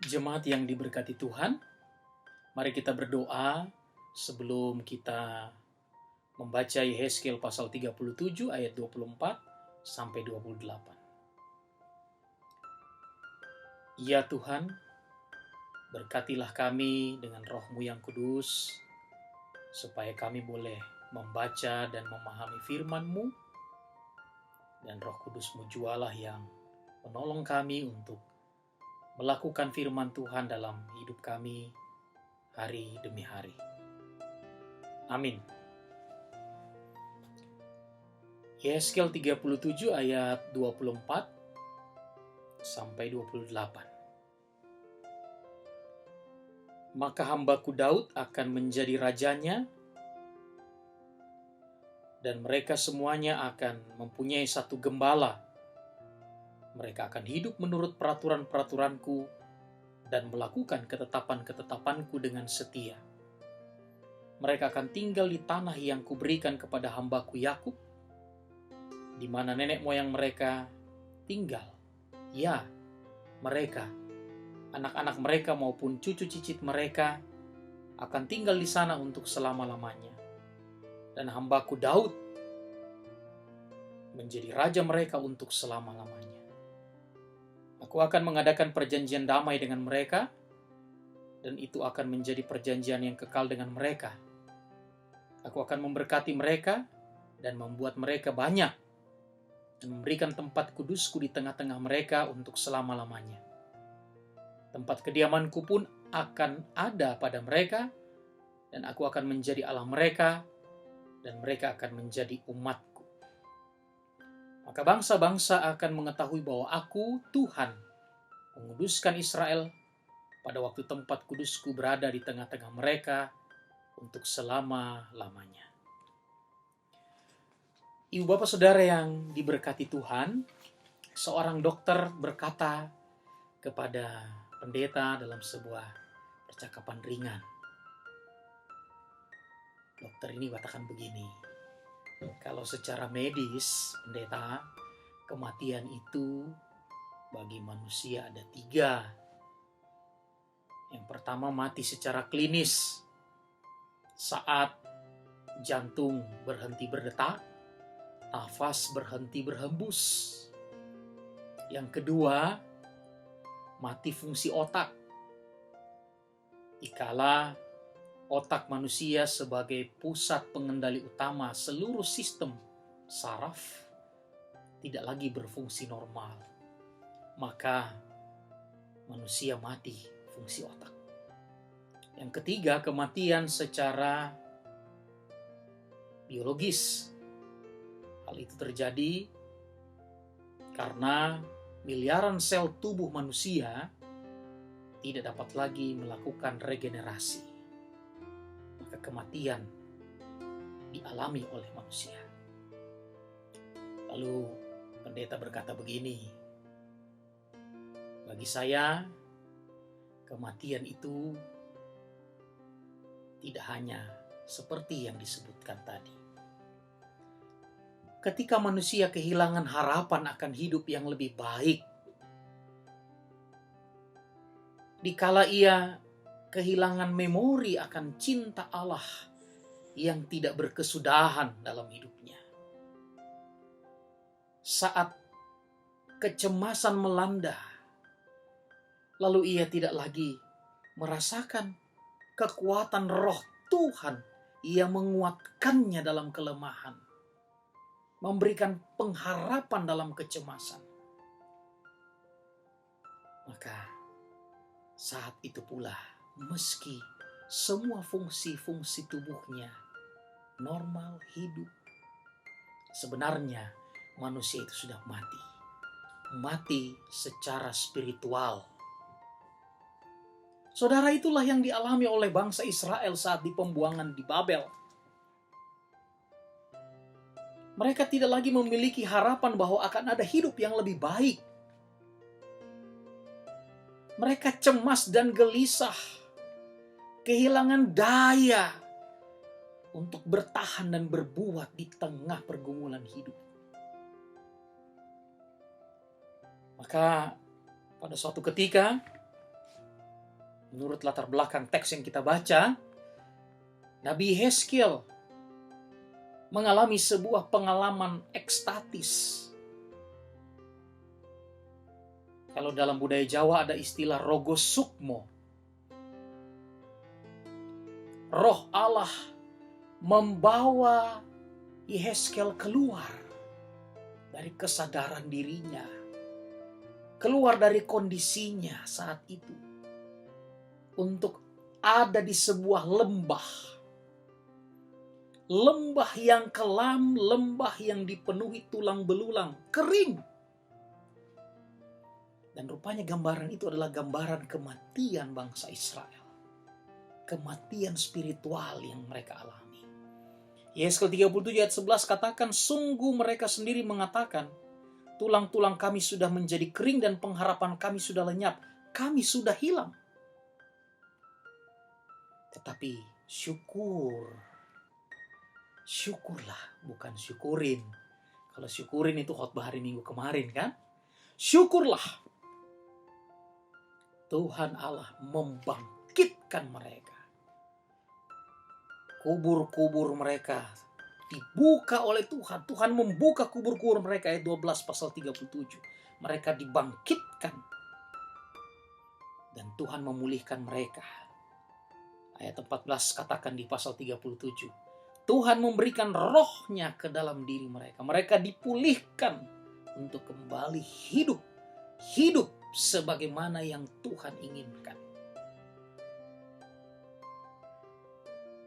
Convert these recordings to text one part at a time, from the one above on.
Jemaat yang diberkati Tuhan, mari kita berdoa sebelum kita membaca Yehezkiel pasal 37 ayat 24 sampai 28. Ya Tuhan, berkatilah kami dengan Roh-Mu yang kudus, supaya kami boleh membaca dan memahami firman-Mu, dan Roh Kudus-Mu jualah yang menolong kami untuk melakukan firman Tuhan dalam hidup kami hari demi hari. Amin. Yehezkiel 37 ayat 24 sampai 28. Maka hambaku Daud akan menjadi rajanya, dan mereka semuanya akan mempunyai satu gembala. Mereka akan hidup menurut peraturan-peraturanku dan melakukan ketetapan-ketetapanku dengan setia. Mereka akan tinggal di tanah yang kuberikan kepada hambaku Yakub, di mana nenek moyang mereka tinggal. Ya, mereka, anak-anak mereka maupun cucu cicit mereka akan tinggal di sana untuk selama-lamanya. Dan hambaku Daud menjadi raja mereka untuk selama-lamanya. Aku akan mengadakan perjanjian damai dengan mereka, dan itu akan menjadi perjanjian yang kekal dengan mereka. Aku akan memberkati mereka dan membuat mereka banyak, dan memberikan tempat kudusku di tengah-tengah mereka untuk selama-lamanya. Tempat kediamanku pun akan ada pada mereka, dan aku akan menjadi Allah mereka, dan mereka akan menjadi umatku. Maka bangsa-bangsa akan mengetahui bahwa aku, Tuhan, menguduskan Israel pada waktu tempat kudusku berada di tengah-tengah mereka untuk selama-lamanya. Ibu bapak saudara yang diberkati Tuhan, seorang dokter berkata kepada pendeta dalam sebuah percakapan ringan. Dokter ini katakan begini, kalau secara medis, pendeta, kematian itu bagi manusia ada 3. Yang pertama, mati secara klinis saat jantung berhenti berdetak, nafas berhenti berhembus. Yang kedua, mati fungsi otak. Dikala otak manusia sebagai pusat pengendali utama seluruh sistem saraf tidak lagi berfungsi normal, maka manusia mati fungsi otak. Yang ketiga, kematian secara biologis. Hal itu terjadi karena miliaran sel tubuh manusia tidak dapat lagi melakukan regenerasi. Maka kematian dialami oleh manusia. Lalu pendeta berkata begini, bagi saya kematian itu tidak hanya seperti yang disebutkan tadi. Ketika manusia kehilangan harapan akan hidup yang lebih baik, dikala ia kehilangan memori akan cinta Allah yang tidak berkesudahan dalam hidupnya, saat kecemasan melanda, lalu ia tidak lagi merasakan kekuatan roh Tuhan yang menguatkannya dalam kelemahan, memberikan pengharapan dalam kecemasan. Maka saat itu pula, meski semua fungsi-fungsi tubuhnya normal hidup, sebenarnya manusia itu sudah mati. Mati secara spiritual. Saudara, itulah yang dialami oleh bangsa Israel saat di pembuangan di Babel. Mereka tidak lagi memiliki harapan bahwa akan ada hidup yang lebih baik. Mereka cemas dan gelisah, kehilangan daya untuk bertahan dan berbuat di tengah pergumulan hidup. Maka pada suatu ketika Menurut latar belakang teks yang kita baca, Nabi Yeskiel mengalami sebuah pengalaman ekstatis. Kalau dalam budaya Jawa ada istilah rogo sukmo. Roh Allah membawa Yeskiel keluar dari kesadaran dirinya, keluar dari kondisinya saat itu, untuk ada di sebuah lembah. Lembah yang kelam, lembah yang dipenuhi tulang belulang, kering. Dan rupanya gambaran itu adalah gambaran kematian bangsa Israel. Kematian spiritual yang mereka alami. Yeskel 37 ayat 11 katakan, sungguh mereka sendiri mengatakan, tulang-tulang kami sudah menjadi kering dan pengharapan kami sudah lenyap. Kami sudah hilang. Tetapi syukurlah, bukan syukurin. Kalau syukurin itu khotbah hari Minggu kemarin kan? Syukurlah Tuhan Allah membangkitkan mereka. Kubur-kubur mereka dibuka oleh Tuhan. Tuhan membuka kubur-kubur mereka, ayat 12 pasal 37. Mereka dibangkitkan. Dan Tuhan memulihkan mereka. Ayat 14 katakan di pasal 37. Tuhan memberikan rohnya ke dalam diri mereka. Mereka dipulihkan untuk kembali hidup. Hidup sebagaimana yang Tuhan inginkan.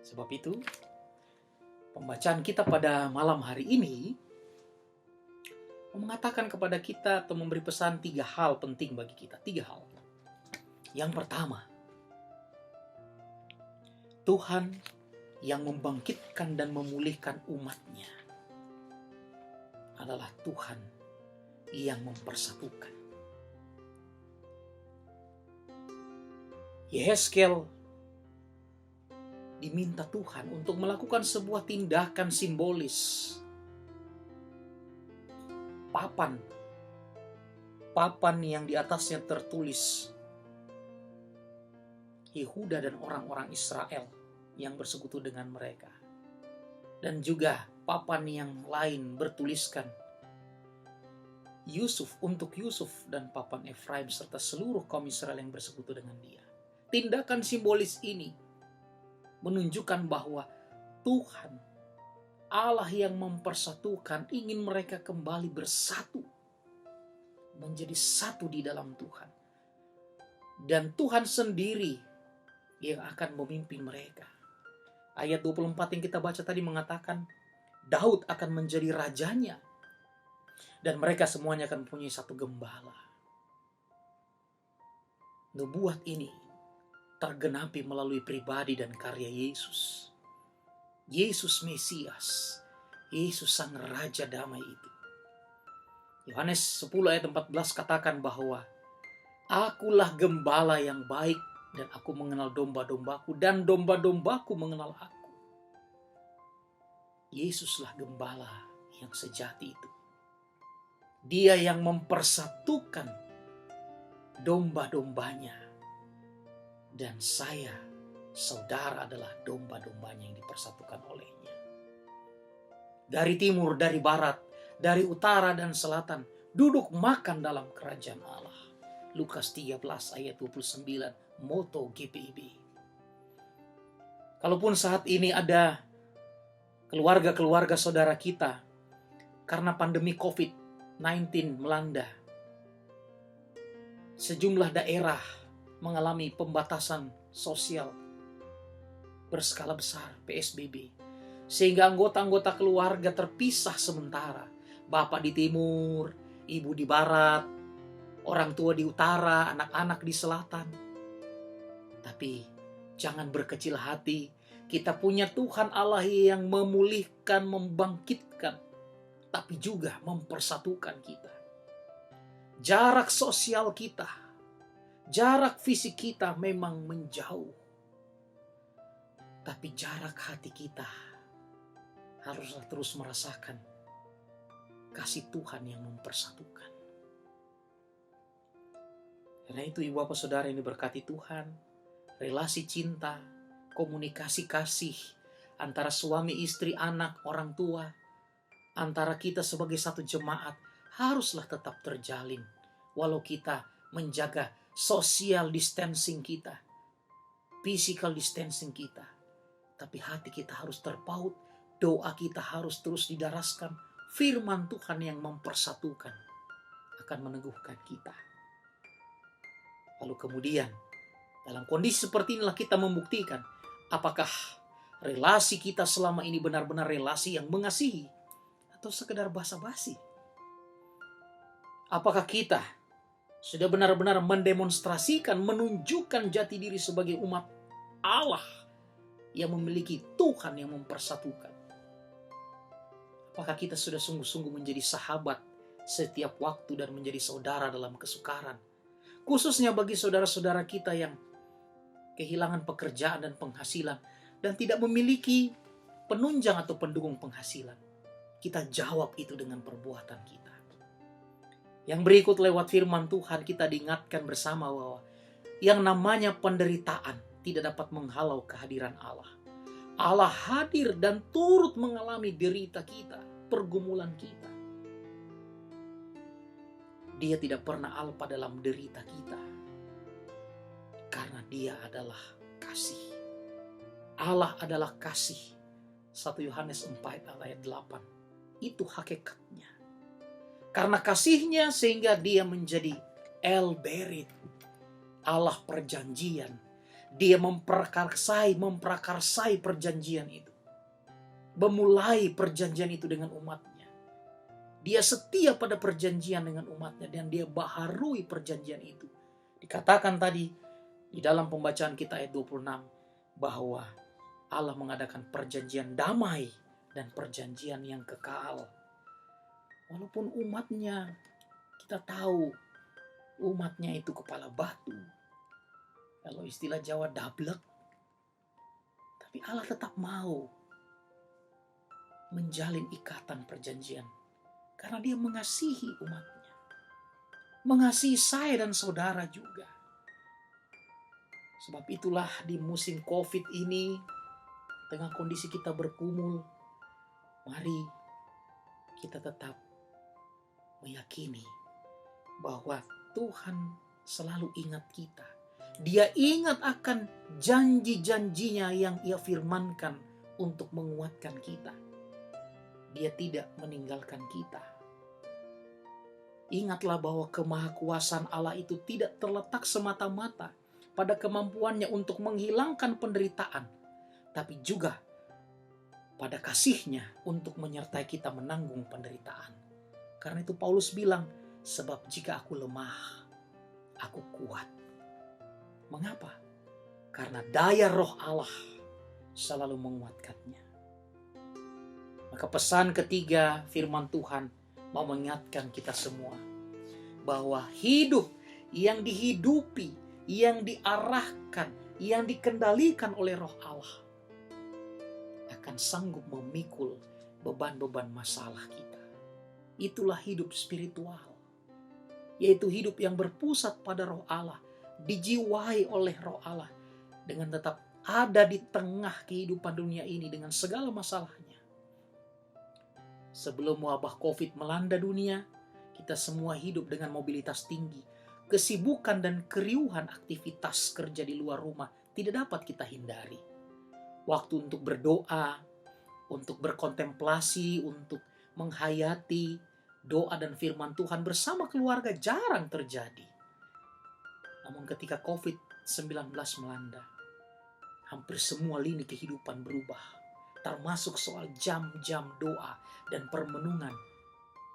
Sebab itu, pembacaan kita pada malam hari ini mengatakan kepada kita atau memberi pesan 3 hal penting bagi kita. 3 hal. Yang pertama, Tuhan yang membangkitkan dan memulihkan umatnya adalah Tuhan yang mempersatukan. Yeskiel diminta Tuhan untuk melakukan sebuah tindakan simbolis. Papan yang di atasnya tertulis Yehuda dan orang-orang Israel yang bersekutu dengan mereka. Dan juga papan yang lain bertuliskan Yusuf untuk Yusuf dan papan Efraim serta seluruh kaum Israel yang bersekutu dengan dia. Tindakan simbolis ini menunjukkan bahwa Tuhan Allah yang mempersatukan ingin mereka kembali bersatu, menjadi satu di dalam Tuhan. Dan Tuhan sendiri yang akan memimpin mereka. Ayat 24 yang kita baca tadi mengatakan Daud akan menjadi rajanya dan mereka semuanya akan mempunyai satu gembala. Nubuat ini tergenapi melalui pribadi dan karya Yesus. Yesus Mesias, Yesus Sang Raja Damai itu. Yohanes 10 ayat 14 katakan bahwa akulah gembala yang baik dan aku mengenal domba-dombaku dan domba-dombaku mengenal aku. Yesuslah gembala yang sejati itu. Dia yang mempersatukan domba-dombanya. Dan saya, saudara adalah domba-dombanya yang dipersatukan olehnya. Dari timur, dari barat, dari utara dan selatan, duduk makan dalam kerajaan Allah. Lukas 13 ayat 29, moto GPIB. Kalaupun saat ini ada keluarga-keluarga saudara kita, karena pandemi COVID-19 melanda, sejumlah daerah mengalami pembatasan sosial berskala besar, PSBB. Sehingga anggota-anggota keluarga terpisah sementara. Bapak di timur, ibu di barat, orang tua di utara, anak-anak di selatan. Tapi jangan berkecil hati. Kita punya Tuhan Allah yang memulihkan, membangkitkan, tapi juga mempersatukan kita. Jarak sosial kita, jarak fisik kita memang menjauh. Tapi jarak hati kita haruslah terus merasakan kasih Tuhan yang mempersatukan. Karena itu ibu bapak saudara yang diberkati Tuhan, relasi cinta, komunikasi kasih antara suami, istri, anak, orang tua, antara kita sebagai satu jemaat haruslah tetap terjalin. Walau kita menjaga social distancing kita, physical distancing kita, tapi hati kita harus terpaut, doa kita harus terus didaraskan, firman Tuhan yang mempersatukan akan meneguhkan kita. Lalu kemudian dalam kondisi seperti inilah kita membuktikan apakah relasi kita selama ini benar-benar relasi yang mengasihi atau sekedar basa-basi. Apakah kita sudah benar-benar mendemonstrasikan, menunjukkan jati diri sebagai umat Allah yang memiliki Tuhan yang mempersatukan? Apakah kita sudah sungguh-sungguh menjadi sahabat setiap waktu dan menjadi saudara dalam kesukaran? Khususnya bagi saudara-saudara kita yang kehilangan pekerjaan dan penghasilan dan tidak memiliki penunjang atau pendukung penghasilan. Kita jawab itu dengan perbuatan kita. Yang berikut lewat firman Tuhan kita diingatkan bersama bahwa yang namanya penderitaan tidak dapat menghalau kehadiran Allah. Allah hadir dan turut mengalami derita kita, pergumulan kita. Dia tidak pernah alpa dalam derita kita. Karena dia adalah kasih. Allah adalah kasih. 1 Yohanes 4 ayat 8. Itu hakikatnya. Karena kasihnya sehingga dia menjadi El Berit, Allah perjanjian. Dia memprakarsai perjanjian itu. Memulai perjanjian itu dengan umatnya. Dia setia pada perjanjian dengan umatnya dan dia baharui perjanjian itu. Dikatakan tadi di dalam pembacaan kita ayat 26 bahwa Allah mengadakan perjanjian damai dan perjanjian yang kekal. Walaupun umatnya, kita tahu umatnya itu kepala batu. Kalau istilah Jawa dablek. Tapi Allah tetap mau menjalin ikatan perjanjian. Karena dia mengasihi umatnya. Mengasihi saya dan saudara juga. Sebab itulah di musim COVID ini, tengah kondisi kita bergumul, mari kita tetap meyakini bahwa Tuhan selalu ingat kita. Dia ingat akan janji-janjinya yang Ia firmankan untuk menguatkan kita. Dia tidak meninggalkan kita. Ingatlah bahwa kemahakuasaan Allah itu tidak terletak semata-mata pada kemampuannya untuk menghilangkan penderitaan, tapi juga pada kasihnya untuk menyertai kita menanggung penderitaan. Karena itu Paulus bilang, sebab jika aku lemah, aku kuat. Mengapa? Karena daya roh Allah selalu menguatkannya. Maka pesan ketiga firman Tuhan mau mengingatkan kita semua bahwa hidup yang dihidupi, yang diarahkan, yang dikendalikan oleh roh Allah akan sanggup memikul beban-beban masalah kita. Itulah hidup spiritual, yaitu hidup yang berpusat pada roh Allah, dijiwai oleh roh Allah dengan tetap ada di tengah kehidupan dunia ini dengan segala masalahnya. Sebelum wabah COVID melanda dunia, kita semua hidup dengan mobilitas tinggi. Kesibukan dan keriuhan aktivitas kerja di luar rumah tidak dapat kita hindari. Waktu untuk berdoa, untuk berkontemplasi, untuk menghayati doa dan firman Tuhan bersama keluarga jarang terjadi. Namun ketika COVID-19 melanda, hampir semua lini kehidupan berubah. Termasuk soal jam-jam doa dan permenungan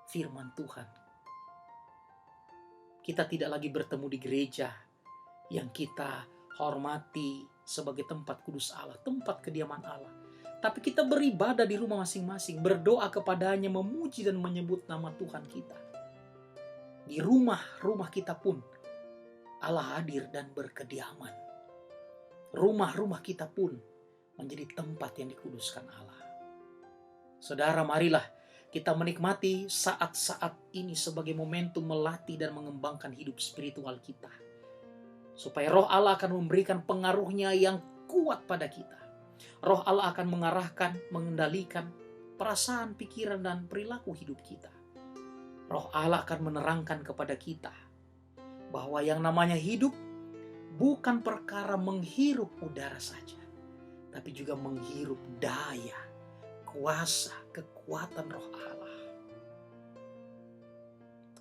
firman Tuhan. Kita tidak lagi bertemu di gereja yang kita hormati sebagai tempat kudus Allah, tempat kediaman Allah. Tapi kita beribadah di rumah masing-masing, berdoa kepadanya, memuji dan menyebut nama Tuhan kita. Di rumah-rumah kita pun Allah hadir dan berkediaman. Rumah-rumah kita pun menjadi tempat yang dikuduskan Allah. Saudara, marilah kita menikmati saat-saat ini sebagai momentum melatih dan mengembangkan hidup spiritual kita. Supaya Roh Allah akan memberikan pengaruhnya yang kuat pada kita. Roh Allah akan mengarahkan, mengendalikan perasaan, pikiran, dan perilaku hidup kita. Roh Allah akan menerangkan kepada kita bahwa yang namanya hidup bukan perkara menghirup udara saja, tapi juga menghirup daya, kuasa, kekuatan Roh Allah.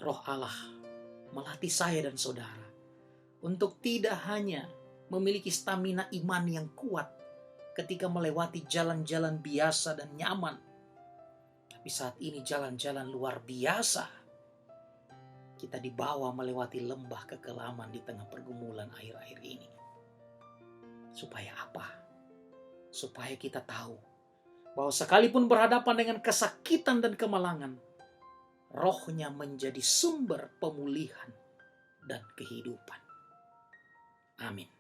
Roh Allah melatih saya dan saudara untuk tidak hanya memiliki stamina iman yang kuat ketika melewati jalan-jalan biasa dan nyaman, tapi saat ini jalan-jalan luar biasa. Kita dibawa melewati lembah kekelaman di tengah pergumulan akhir-akhir ini. Supaya apa? Supaya kita tahu bahwa sekalipun berhadapan dengan kesakitan dan kemalangan, Roh-Nya menjadi sumber pemulihan dan kehidupan. Amin.